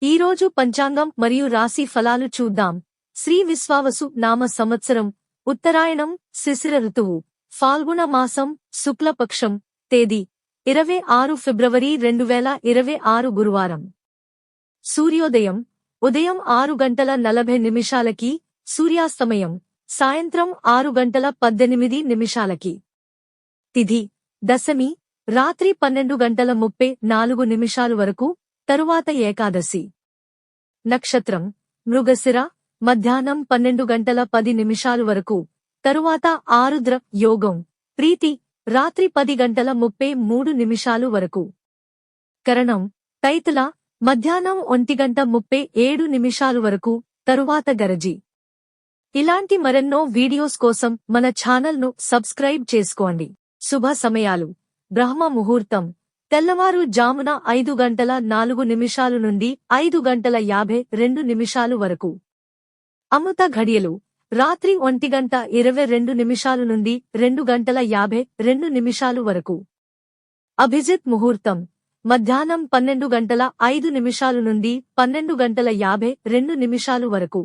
ఈరోజు పంచాంగం మరియు రాశి ఫలాలు చూద్దాం. శ్రీ విశ్వావసు నామ సంవత్సరం, ఉత్తరాయణం, శిశిర ఋతువు, ఫాల్గుణ మాసం, శుక్లపక్షం, తేదీ 26 ఫిబ్రవరి 2026 గురువారం. సూర్యోదయం ఉదయం 6:40 సూర్యాస్తమయం సాయంత్రం 6:18 తిథి దశమి రాత్రి 12:34 వరకు, తరువాత ఏకాదశి. నక్షత్రం మృగశిర మధ్యాహ్నం 12:10 వరకు, తరువాత ఆరుద్ర. యోగం ప్రీతి రాత్రి 10:33 వరకు. కరణం తైతుల మధ్యాహ్నం 1:37 వరకు, తరువాత గరజి. ఇలాంటి మరెన్నో వీడియోస్ కోసం మన ఛానల్ను సబ్స్క్రైబ్ చేసుకోండి. శుభ సమయాలు: బ్రహ్మ ముహూర్తం తెల్లవారు జామున 5:04 నుండి 5:52 వరకు. అమృత ఘడియలు రాత్రి 1:22 నుండి 2:52 వరకు. అభిజిత్ ముహూర్తం మధ్యాహ్నం 12:05 నుండి 12:52 వరకు.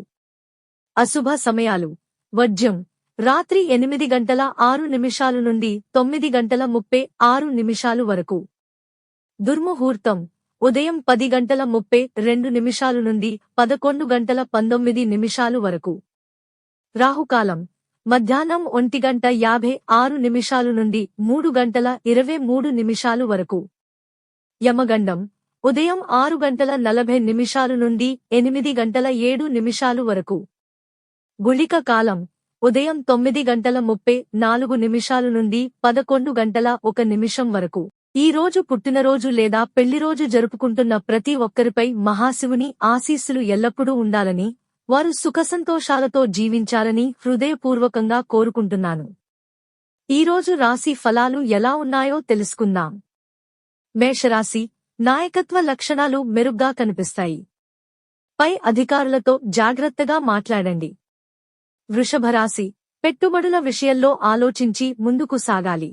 అశుభ సమయాలు: వర్జ్యం రాత్రి 8:06 నుండి 9:36 వరకు. దుర్ముహూర్తం ఉదయం 10:32 నుండి 11:19 వరకు. రాహుకాలం మధ్యాహ్నం 1:56 నుండి 3:23 వరకు. యమగండం ఉదయం 6:40 నుండి 8:07 వరకు. గుళిక కాలం ఉదయం 9:34 నుండి 11:01 వరకు. ఈ రోజు పుట్టినరోజు లేదా పెళ్లిరోజు జరుపుకుంటున్న ప్రతి ఒక్కరిపై మహాశివుని ఆశీస్సులు ఎల్లప్పుడూ ఉండాలని, వారు సుఖసంతోషాలతో జీవించాలని హృదయపూర్వకంగా కోరుకుంటున్నాను. ఈరోజు రాశి ఫలాలు ఎలా ఉన్నాయో తెలుసుకుందాం. మేషరాశి నాయకత్వ లక్షణాలు మెరుగ్గా కనిపిస్తాయి. పై అధికారులతో జాగ్రత్తగా మాట్లాడండి. వృషభరాశి పెట్టుబడుల విషయంలో ఆలోచించి ముందుకు సాగాలి.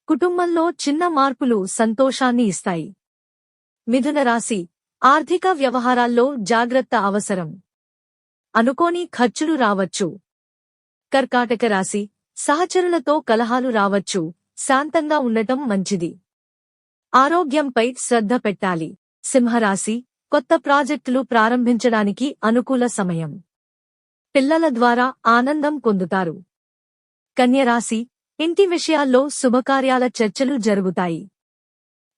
కుటుంబంలో చిన్న మార్పులు సంతోషాన్ని ఇస్తాయి. మిథున రాశి ఆర్థిక వ్యవహారాల్లో జాగ్రత్త అవసరం. అనుకోని ఖర్చులు రావచ్చు. కర్కాటక రాశి సహచరులతో కలహాలు రావచ్చు, శాంతంగా ఉండటం మంచిది. ఆరోగ్యంపై శ్రద్ధ పెట్టాలి. సింహరాశి కొత్త ప్రాజెక్టులు ప్రారంభించడానికి అనుకూల సమయం. పిల్లల ద్వారా ఆనందం పొందుతారు. కన్యరాశి ఇంటి విషయాల్లో శుభకార్యాల చర్చలు జరుగుతాయి.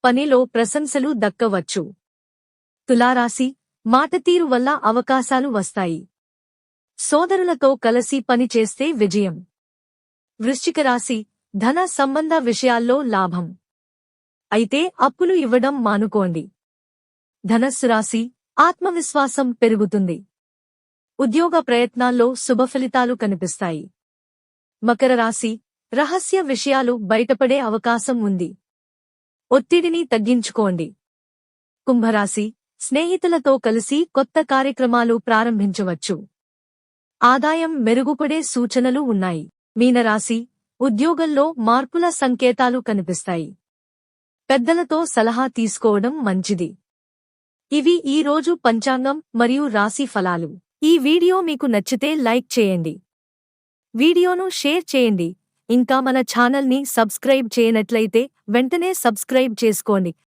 పనిలో ప్రశంసలు దక్కవచ్చు. తులారాశి మాటతీరు వల్ల అవకాశాలు వస్తాయి. సోదరులతో కలిసి పని చేస్తే విజయం. వృశ్చిక రాశి ధన సంబంధ విషయాల్లో లాభం. అయితే అప్పులు ఇవ్వడం మానుకోండి. ధనస్సు రాశి ఆత్మవిశ్వాసం పెరుగుతుంది. ఉద్యోగ ప్రయత్నాల్లో శుభఫలితాలు కనిపిస్తాయి. మకర రాశి రహస్య విషయాలు బయటపడే అవకాశం ఉంది. ఒత్తిడిని తగ్గించుకోండి. కుంభరాశి స్నేహితులతో కలిసి కొత్త కార్యక్రమాలు ప్రారంభించవచ్చు. ఆదాయం మెరుగుపడే సూచనలు ఉన్నాయి. మీనరాశి ఉద్యోగంలో మార్పుల సంకేతాలు కనిపిస్తాయి. పెద్దలతో సలహా తీసుకోవడం మంచిది. ఇవి ఈ రోజు పంచాంగం మరియు రాశి ఫలాలు. ఈ వీడియో మీకు నచ్చితే లైక్ చేయండి. వీడియోను షేర్ చేయండి. ఇంకా మన ఛానల్ని సబ్స్క్రైబ్ చేయనట్లయితే వెంటనే సబ్స్క్రైబ్ చేసుకోండి.